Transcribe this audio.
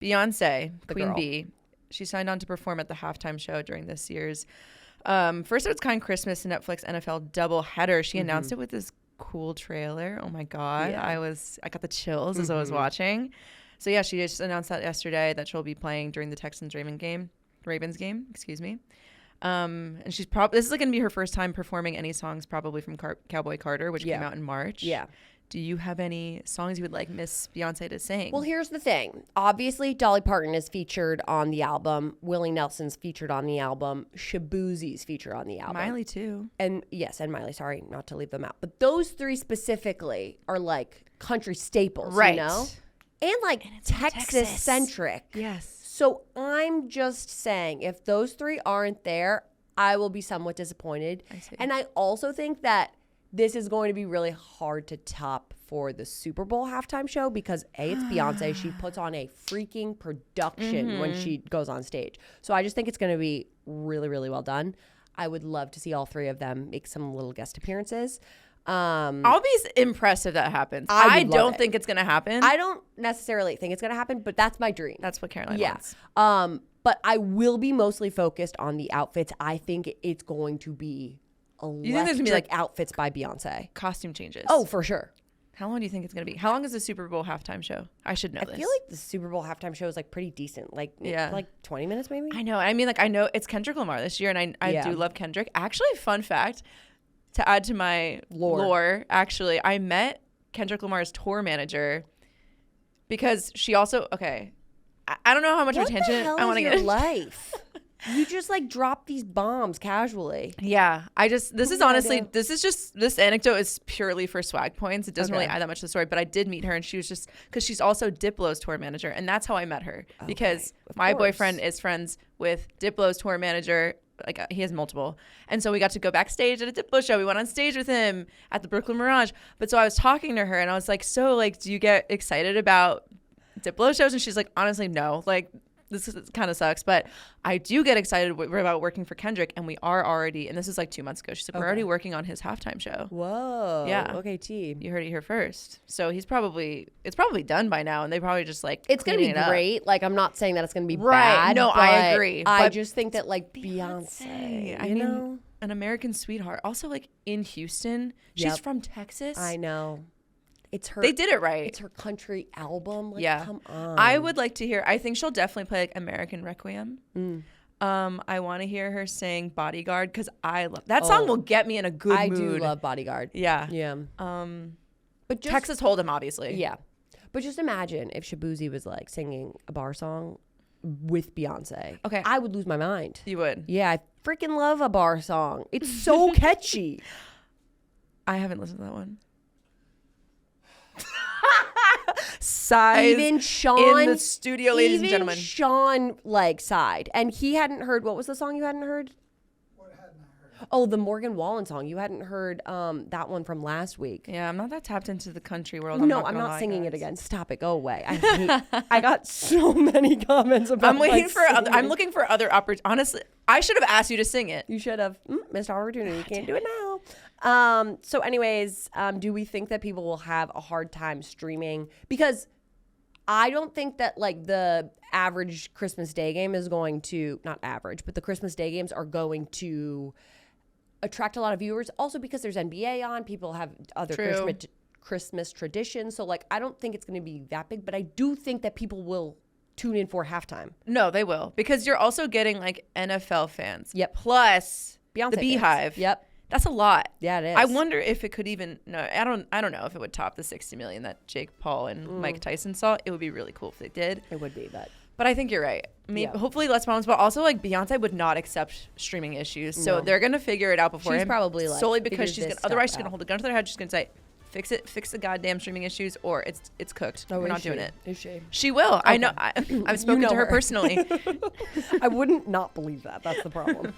Beyonce, The Queen girl. Bee. She signed on to perform at the halftime show during this year's first of its kind Christmas Netflix NFL doubleheader. She announced it with this cool trailer. Oh my God. Yeah. I got the chills as I was watching. So yeah, she just announced that yesterday that she'll be playing during the Ravens game, excuse me. And she's this is like gonna be her first time performing any songs probably from Cowboy Carter, which came out in March. Yeah. Do you have any songs you would like Miss Beyonce to sing? Well, here's the thing. Obviously, Dolly Parton is featured on the album. Willie Nelson's featured on the album. Shaboozie's featured on the album. Miley too. And Miley. Sorry, not to leave them out. But those three specifically are like country staples, Right. you know? And like Texas-centric. Yes. So I'm just saying, if those three aren't there, I will be somewhat disappointed. I see. And I also think that this is going to be really hard to top for the Super Bowl halftime show because it's Beyonce. She puts on a freaking production when she goes on stage. So I just think it's going to be really, really well done. I would love to see all three of them make some little guest appearances. I'll be impressed if that happens. I I would love don't it. think it's going to happen. I don't necessarily think it's going to happen, but that's my dream. That's what Caroline Yeah. wants. But I will be mostly focused on the outfits. I think it's going to be You think there's gonna be electric like outfits by Beyonce. costume changes? Oh, for sure. How long do you think it's going to be? How long is the Super Bowl halftime show? I should know I this. feel like the Super Bowl halftime show is like pretty decent. Like, Yeah. like 20 minutes maybe? I know. I mean, like, I know it's Kendrick Lamar this year, and I Yeah. do love Kendrick. Actually, fun fact, to add to my lore, actually, I met Kendrick Lamar's tour manager because she also, I don't know how much What attention the hell I want to is get. your life? You just like drop these bombs casually. Yeah, this is no honestly, idea. this anecdote is purely for swag points. It doesn't Okay. really add that much to the story, but I did meet her and she was just, because she's also Diplo's tour manager. And that's how I met her because of my course. boyfriend is friends with Diplo's tour manager. Like he has multiple. And so we got to go backstage at a Diplo show. We went on stage with him at the Brooklyn Mirage. But so I was talking to her and I was like, so like, do you get excited about Diplo shows? And she's like, honestly, no. Like, this kind of sucks, but I do get excited about working for Kendrick, and we are already, and this is like 2 months ago, she said, we're already working on his halftime show. Whoa. Yeah. Okay, T. You heard it here first. So it's probably done by now, and they probably just like It's going to be cleaning it up. great. Like, I'm not saying that it's going to be Right. bad. No, I but agree. I But just think that, like, Beyonce, I you mean, know? an American sweetheart. Also, like in Houston, she's Yep. from Texas. I know. It's her. They did it right. It's her country album. Like, Yeah. come on. I would like to hear. I think she'll definitely play like American Requiem. I want to hear her sing Bodyguard because I love that song. Will get me in a good I mood. do love Bodyguard. Yeah. Yeah. But just, Texas Hold'em, obviously. Yeah. But just imagine if Shaboozie was like singing a bar song with Beyonce. Okay. I would lose my mind. You would. Yeah, I freaking love a bar song. It's so catchy. I haven't listened to that one. Sighs Even Sean in the studio, ladies and even gentlemen. Sean like sighed, and he hadn't heard. What was the song you hadn't heard? What hadn't I heard? Oh, the Morgan Wallen song. You hadn't heard that one from last week. Yeah, I'm not that tapped into the country world. No, I'm gonna not lie, singing it guys. again. Stop it. Go away. I got so many comments about. I'm waiting like, for other. I'm singing. looking for other opportunities. Honestly, I should have asked you to sing it. You should have missed opportunity. You can't do it now. So, anyways, do we think that people will have a hard time streaming? Because I don't think that like the average Christmas Day game is going to, not average, but the Christmas Day games are going to attract a lot of viewers. Also because there's NBA on, people have other True. Christmas traditions. So like, I don't think it's going to be that big, but I do think that people will tune in for halftime. No, they will, because you're also getting like NFL fans. Yep. Plus Beyonce the fans. Beehive. Yep. That's a lot. Yeah, it is. I wonder if it could even. No, I don't know if it would top the 60 million that Jake Paul and Mike Tyson saw. It would be really cool if they did. It would be, But I think you're right. I mean, Yeah. hopefully less problems, but also like Beyonce would not accept streaming issues, so they're gonna figure it out before. She's probably, like, solely because figures she's this gonna. Otherwise, she's stuff gonna out. hold the gun to their head. She's gonna say, "Fix it, fix the goddamn streaming issues, or it's cooked. We're not doing it." Is she? She will. I know. I've spoken know to her her. personally. I wouldn't not believe that. That's the problem.